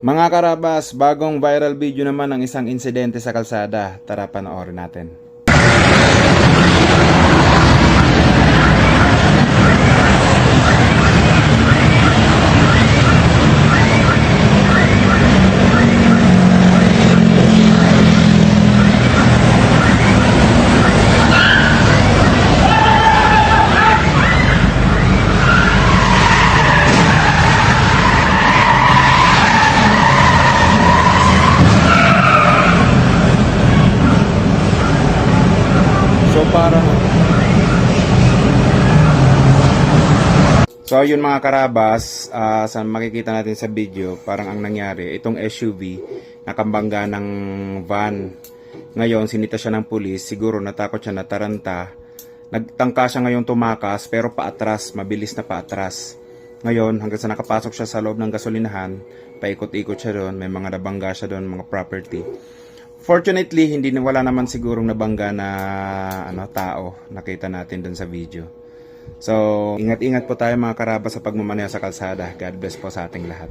Mga karabas, bagong viral video naman ng isang insidente sa kalsada. Tara panoorin natin. So yun mga karabas, sa makikita natin sa video, parang ang nangyari, itong SUV nakambangga ng van. Ngayon sinita siya ng pulis, siguro natakot siya, nataranta. Nagtangka siya ngayon tumakas pero paatras, mabilis na paatras. Ngayon hanggang sa nakapasok siya sa loob ng gasolinahan, paikot-ikot siya doon, may mga nabangga siya doon, mga property. Fortunately, wala naman sigurong nabangga na tao, nakita natin doon sa video. So, ingat-ingat po tayo mga karabas sa pagmamaneho sa kalsada. God bless po sa ating lahat.